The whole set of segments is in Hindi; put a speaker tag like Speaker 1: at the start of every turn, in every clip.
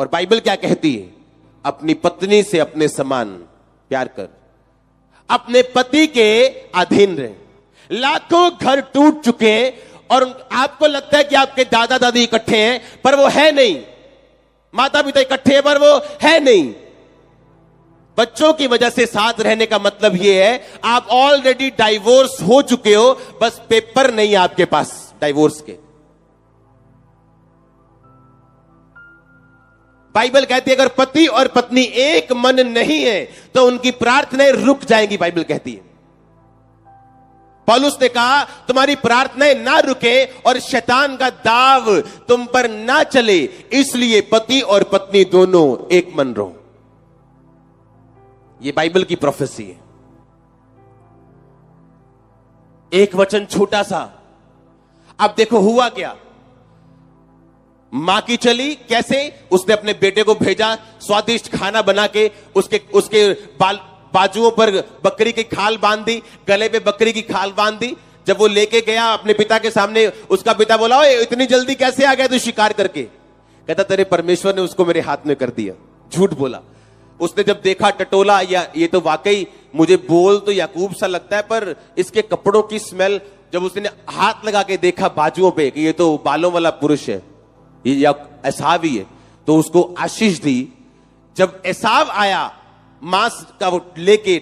Speaker 1: और बाइबल क्या कहती है? अपनी पत्नी से अपने समान प्यार कर, अपने पति के अधीन रहे। लाखों घर टूट चुके हैं और आपको लगता है कि आपके दादा दादी इकट्ठे हैं, पर वो है नहीं। माता पिता इकट्ठे हैं, पर वो है नहीं। बच्चों की वजह से साथ रहने का मतलब यह है आप ऑलरेडी डाइवोर्स हो चुके हो, बस पेपर नहीं है आपके पास डाइवोर्स के। बाइबल कहती है अगर पति और पत्नी एक मन नहीं है तो उनकी प्रार्थनाएं रुक जाएंगी। बाइबल कहती है, पौलुस ने कहा तुम्हारी प्रार्थनाएं ना रुके और शैतान का दाव तुम पर ना चले, इसलिए पति और पत्नी दोनों एक मन रहो। यह बाइबल की प्रोफेसी है। एक वचन छोटा सा, अब देखो हुआ क्या। मां की चली कैसे, उसने अपने बेटे को भेजा, स्वादिष्ट खाना बना के उसके बाजुओं पर बकरी की खाल बांध दी, गले पे बकरी की खाल बांध दी। जब वो लेके गया अपने पिता के सामने, उसका पिता बोला ओए इतनी जल्दी कैसे आ गया तू शिकार करके? कहता तेरे परमेश्वर ने उसको मेरे हाथ में कर दिया। झूठ बोला। उसने जब देखा टटोला, या ये तो वाकई मुझे बोल तो याकूब सा लगता है, पर इसके कपड़ों की स्मेल, जब उसने हाथ लगा के देखा बाजुओं पे कि ये तो बालों वाला पुरुष है, ये एसाव ही है, तो उसको आशीष दी। जब एसाव आया मांस का वो लेके,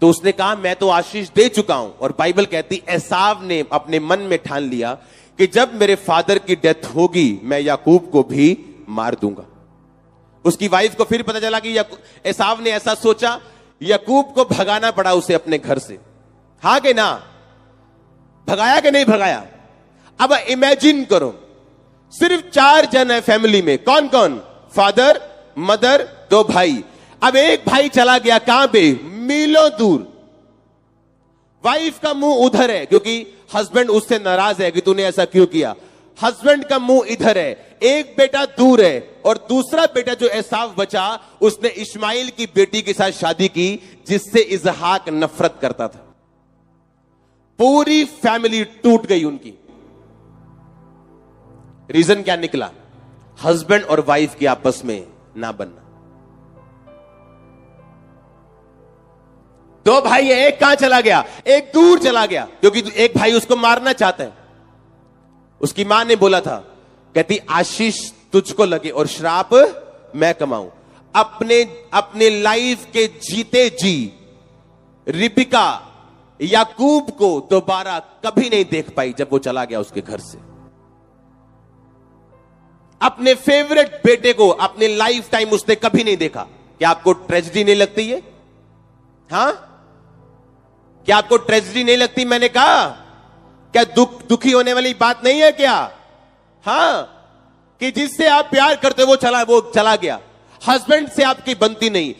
Speaker 1: तो उसने कहा मैं तो आशीष दे चुका हूं। और बाइबल कहती एसाव ने अपने मन में ठान लिया कि जब मेरे फादर की डेथ होगी मैं याकूब को भी मार दूंगा। उसकी वाइफ को फिर पता चला कि एसाव ने ऐसा सोचा, याकूब को भगाना पड़ा उसे अपने घर से। हाँ कि ना? भगाया कि नहीं भगाया? अब इमेजिन करो, सिर्फ 4 जन है फैमिली में। कौन कौन? फादर, मदर, 2 भाई। अब एक भाई चला गया कहां पे? मीलों दूर। वाइफ का मुंह उधर है क्योंकि हस्बैंड उससे नाराज है कि तूने ऐसा क्यों किया। हस्बैंड का मुंह इधर है, एक बेटा दूर है, और दूसरा बेटा जो एसाव बचा उसने इस्माइल की बेटी के साथ शादी की जिससे इसहाक नफरत करता था। पूरी फैमिली टूट गई उनकी। रीजन क्या निकला? हस्बैंड और वाइफ की आपस में ना बनना। 2 भाई है, एक कहां चला गया? एक दूर चला गया क्योंकि एक भाई उसको मारना चाहता है। उसकी मां ने बोला था, कहती आशीष तुझको लगे और श्राप मैं कमाऊं। अपने लाइफ के जीते जी रिबिका याकूब को दोबारा कभी नहीं देख पाई जब वो चला गया उसके घर से। अपने फेवरेट बेटे को अपने लाइफ टाइम उसने कभी नहीं देखा। क्या आपको ट्रेजेडी नहीं लगती है? हां, क्या आपको ट्रेजेडी नहीं लगती? मैंने कहा क्या दुखी होने वाली बात नहीं है क्या? हां, कि जिससे आप प्यार करते हो वो चला गया। हस्बैंड से आपकी बनती नहीं,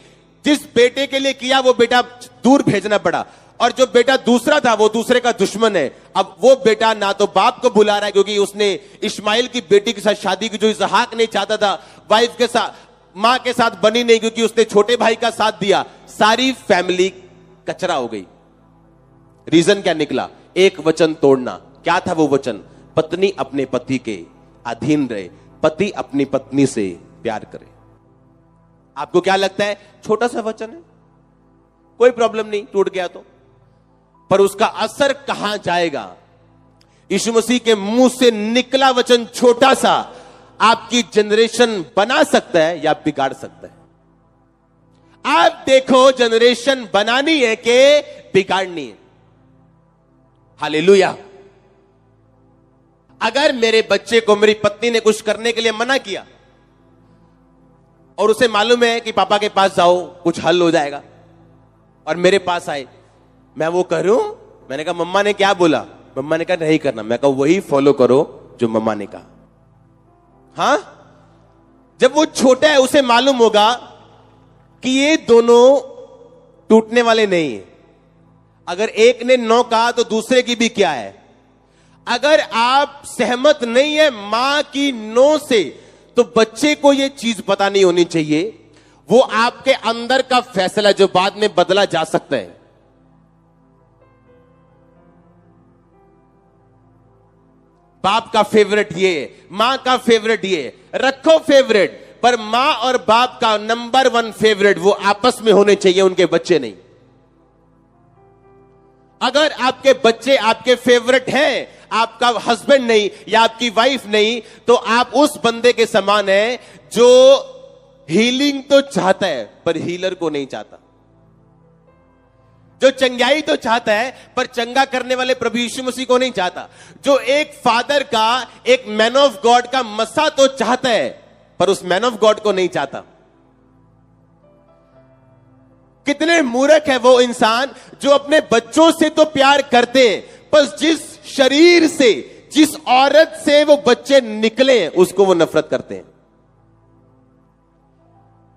Speaker 1: जिस बेटे के लिए किया वो बेटा दूर भेजना पड़ा, और जो बेटा दूसरा था वो दूसरे का दुश्मन है। अब वो बेटा ना तो बाप को बुला रहा है क्योंकि उसने इस्माइल की बेटी के साथ शादी की जो इसहाक नहीं चाहता था। वाइफ के साथ, मां के साथ बनी नहीं क्योंकि उसने छोटे भाई का साथ दिया। सारी फैमिली कचरा हो गई। रीजन क्या निकला? एक वचन तोड़ना। क्या था वो वचन? पत्नी अपने पति के अधीन रहे, पति अपनी पत्नी से प्यार करे। आपको क्या लगता है? छोटा सा वचन है, कोई प्रॉब्लम नहीं, टूट गया तो, पर उसका असर कहां जाएगा? यीशु मसीह के मुंह से निकला वचन छोटा सा आपकी जनरेशन बना सकता है या बिगाड़ सकता है। आप देखो, जनरेशन बनानी है कि बिगाड़नी है। हालेलुया। अगर मेरे बच्चे को मेरी पत्नी ने कुछ करने के लिए मना किया और उसे मालूम है कि पापा के पास जाओ कुछ हल हो जाएगा, और मेरे पास आए, मैं वो करूं? मैंने कहा मम्मा ने क्या बोला? मम्मा ने कहा नहीं करना। मैं कहा वही फॉलो करो जो मम्मा ने कहा। हां, जब वो छोटा है उसे मालूम होगा कि ये दोनों टूटने वाले नहीं है। अगर एक ने नो कहा तो दूसरे की भी क्या है। अगर आप सहमत नहीं है मां की नो से, तो बच्चे को यह चीज पता नहीं होनी चाहिए वो आपके अंदर का फैसला जो बाद में बदला जा सकता है। बाप का फेवरेट ये है, मां का फेवरेट ये है, रखो फेवरेट। पर मां और बाप का नंबर 1 फेवरेट वो आपस में होने चाहिए, उनके बच्चे नहीं। अगर आपके बच्चे आपके फेवरेट हैं, आपका हस्बैंड नहीं या आपकी वाइफ नहीं, तो आप उस बंदे के समान हैं जो हीलिंग तो चाहता है पर हीलर को नहीं चाहता, जो चंगाई तो चाहता है पर चंगा करने वाले प्रभु यीशु मसीह को नहीं चाहता, जो एक फादर का, एक मैन ऑफ गॉड का मसा तो चाहता है पर उस मैन ऑफ गॉड को नहीं चाहता। कितने मूर्ख है वो इंसान जो अपने बच्चों से तो प्यार करते हैं, पर जिस शरीर से, जिस औरत से वो बच्चे निकले हैं उसको वो नफरत करते हैं।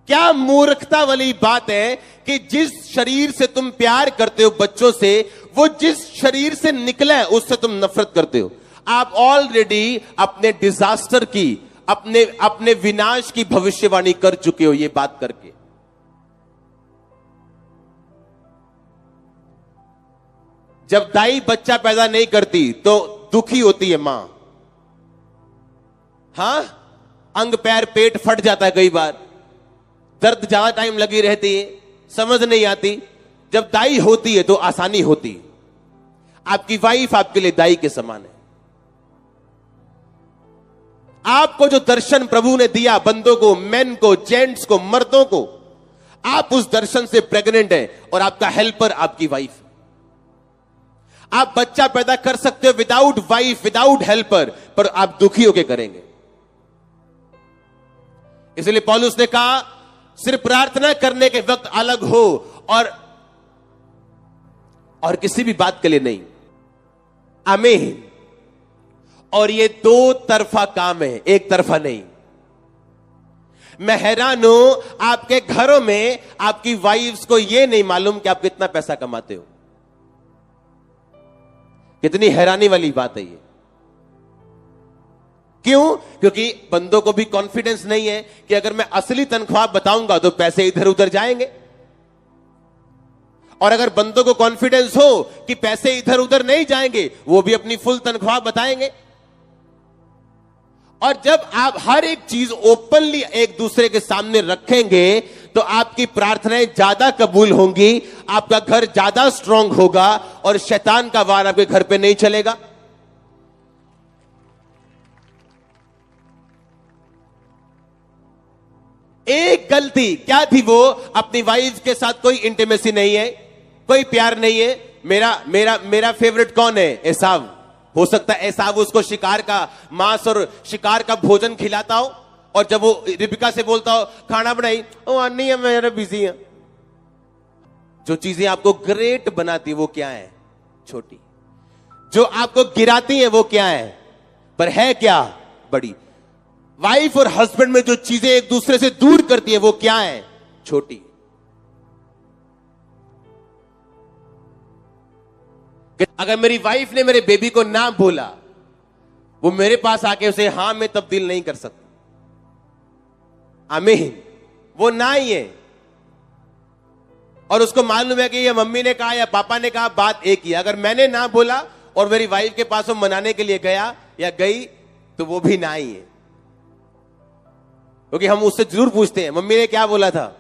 Speaker 1: क्या मूर्खता वाली बात है कि जिस शरीर से तुम प्यार करते हो बच्चों से, वो जिस शरीर से निकला है उससे तुम नफरत करते हो। आप ऑलरेडी अपने डिजास्टर की, अपने विनाश की भविष्यवाणी कर चुके हो ये बात करके। जब दाई बच्चा पैदा नहीं करती तो दुखी होती है मां। हां, अंग पैर पेट फट जाता है, कई बार दर्द ज्यादा टाइम लगी रहती है, समझ नहीं आती। जब दाई होती है तो आसानी होती है। आपकी वाइफ आपके लिए दाई के समान है। आपको जो दर्शन प्रभु ने दिया, बंदों को, मेन को, जेंट्स को, मर्दों को, आप उस दर्शन से प्रेग्नेंट हैं और आपका हेल्पर आपकी वाइफ। आप बच्चा पैदा कर सकते हो विदाउट वाइफ, विदाउट हेल्पर, पर आप दुखी होकर करेंगे। इसलिए पौलुस ने कहा सिर्फ प्रार्थना करने के वक्त अलग हो और किसी भी बात के लिए नहीं। आमीन। और ये 2 तरफा काम है, एक तरफा नहीं। मैं हैरान हूं, आपके घरों में आपकी वाइफ्स को यह नहीं मालूम कि आप कितना पैसा कमाते हो। कितनी हैरानी वाली बात है ये। क्यों? क्योंकि बंदों को भी कॉन्फिडेंस नहीं है कि अगर मैं असली तनख्वाह बताऊंगा तो पैसे इधर उधर जाएंगे, और अगर बंदों को कॉन्फिडेंस हो कि पैसे इधर उधर नहीं जाएंगे, वो भी अपनी फुल तनख्वाह बताएंगे। और जब आप हर एक चीज ओपनली एक दूसरे के सामने रखेंगे तो आपकी प्रार्थनाएं ज्यादा कबूल होंगी, आपका घर ज्यादा स्ट्रांग होगा और शैतान का वार आपके घर पे नहीं चलेगा। एक गलती क्या थी वो? अपनी वाइफ के साथ कोई इंटीमेसी नहीं है, कोई प्यार नहीं है। मेरा फेवरेट कौन है? एसाव। हो सकता है एसाव उसको शिकार का मांस और शिकार का भोजन खिलाता हो, और जब वो रिबिका से बोलता हो खाना बनाई, ओ नहीं है मेरा बिजी है। जो चीजें आपको ग्रेट बनाती है वो क्या है? छोटी। जो आपको गिराती है वो क्या है? पर है क्या? बड़ी। वाइफ और हस्बैंड में जो चीजें एक दूसरे से दूर करती है वो क्या है? छोटी। अगर मेरी वाइफ ने मेरे बेबी को ना बोला, वो मेरे पास आके उसे हां में तब्दील नहीं कर सकता। आमीन। वो ना ही है, और उसको मालूम है कि ये मम्मी ने कहा या पापा ने कहा, बात एक ही है। अगर मैंने ना बोला और मेरी वाइफ के पास वो मनाने के लिए गया या गई, तो वो भी ना ही है। क्योंकि हम उससे जरूर पूछते हैं मम्मी ने क्या बोला था,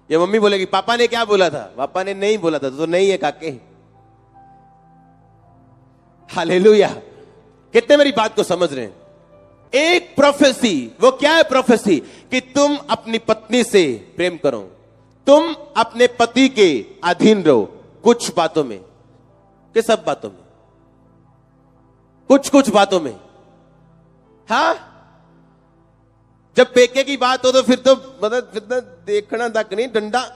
Speaker 1: या मम्मी बोलेगी पापा ने क्या बोला था। पापा ने नहीं बोला था तो नहीं है काके। हालेलुया। कितने मेरी बात को समझ रहे हैं? एक प्रोफेसी, वो क्या है प्रोफेसी? कि तुम अपनी पत्नी से प्रेम करो, तुम अपने पति के अधीन रहो, कुछ बातों में, कि सब बातों में, कुछ बातों में। हाँ, जब पेके की बात हो तो फिर तो मतलब देखना तक नहीं, डंडा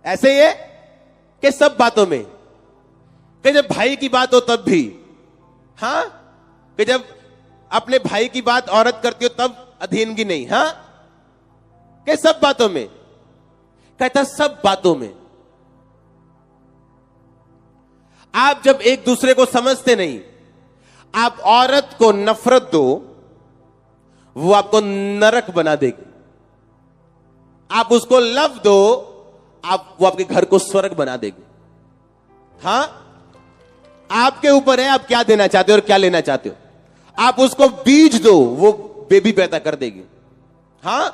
Speaker 1: ऐसे ही है कि सब बातों में। कि जब भाई की बात हो तब भी, हाँ, कि जब अपने भाई की बात औरत करती हो तब अधीनगी नहीं। हाँ, कि सब बातों में। कहता सब बातों में। आप जब एक दूसरे को समझते नहीं, आप औरत को नफरत दो, वो आपको नरक बना देगी। आप उसको लव दो, वो आपके घर को स्वर्ग बना देगी। हाँ, आपके ऊपर है आप क्या देना चाहते हो और क्या लेना चाहते हो। आप उसको बीज दो, वो बेबी पैदा कर देगी। हां,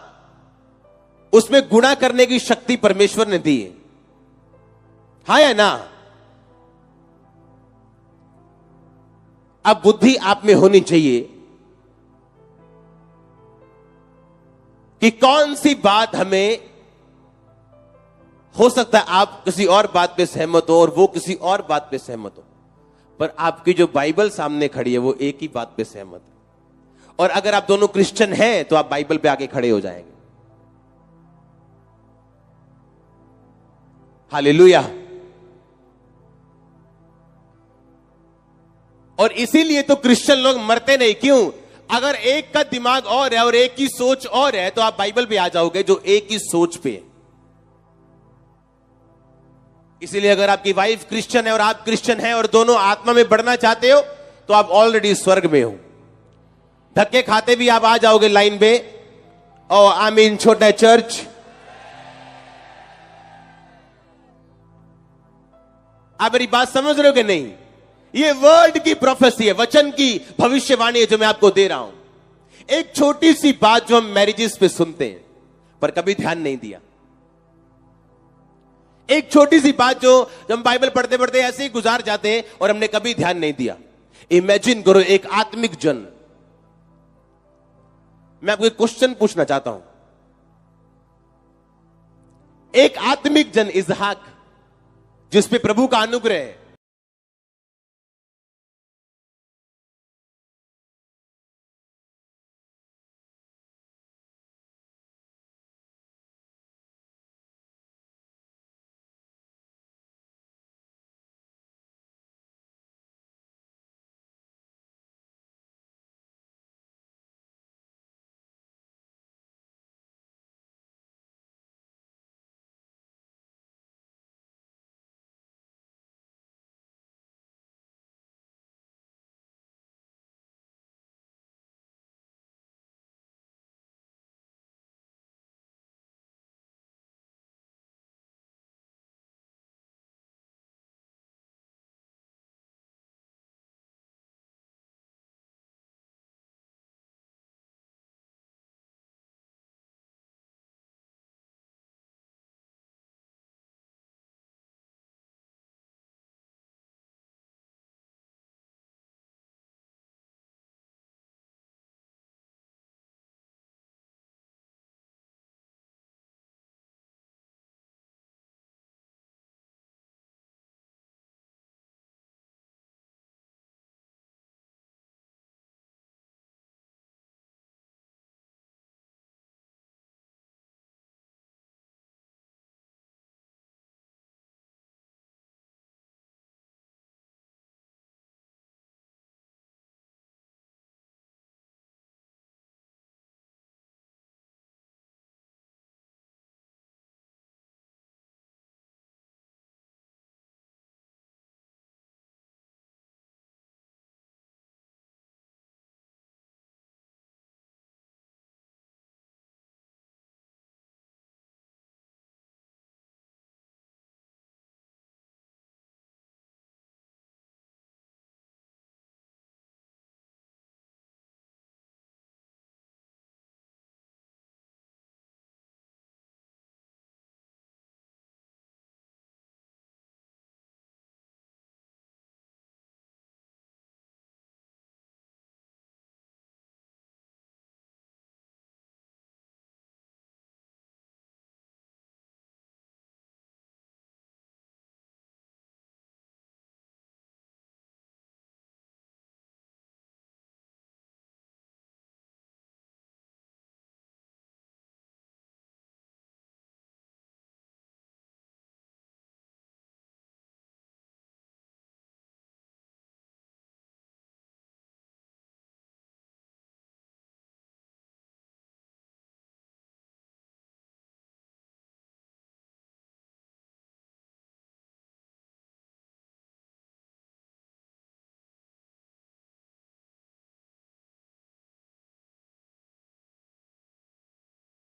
Speaker 1: उसमें गुणा करने की शक्ति परमेश्वर ने दी है। हाँ या ना? अब बुद्धि आप में होनी चाहिए कि कौन सी बात हमें, हो सकता है आप किसी और बात पे सहमत हो और वो किसी और बात पे सहमत हो, पर आपकी जो बाइबल सामने खड़ी है वो एक ही बात पे सहमत है। और अगर आप दोनों क्रिश्चियन हैं तो आप बाइबल पे आके खड़े हो जाएंगे। हालेलुया। और इसीलिए तो क्रिश्चियन लोग मरते नहीं। क्यों? अगर एक का दिमाग और है और एक की सोच और है तो आप बाइबल पे आ जाओगे जो एक ही सोच पे है। इसीलिए अगर आपकी वाइफ क्रिश्चियन है और आप क्रिश्चियन हैं और दोनों आत्मा में बढ़ना चाहते हो तो आप ऑलरेडी स्वर्ग में हो। धक्के खाते भी आप आ जाओगे लाइन पे, ओ आमीन छोटा चर्च। आप मेरी बात समझ रहे हो कि नहीं? ये वर्ड की प्रोफेसी है, वचन की भविष्यवाणी है जो मैं आपको दे रहा हूं। एक छोटी सी बात जो हम मैरिजेस पे सुनते हैं पर कभी ध्यान नहीं दिया। एक छोटी सी बात जो हम बाइबल पढ़ते पढ़ते ऐसे ही गुजार जाते हैं और हमने कभी ध्यान नहीं दिया। इमेजिन करो एक आत्मिक जन। मैं आपको एक क्वेश्चन पूछना चाहता हूं। एक आत्मिक जन इसहाक जिस पे प्रभु का अनुग्रह है,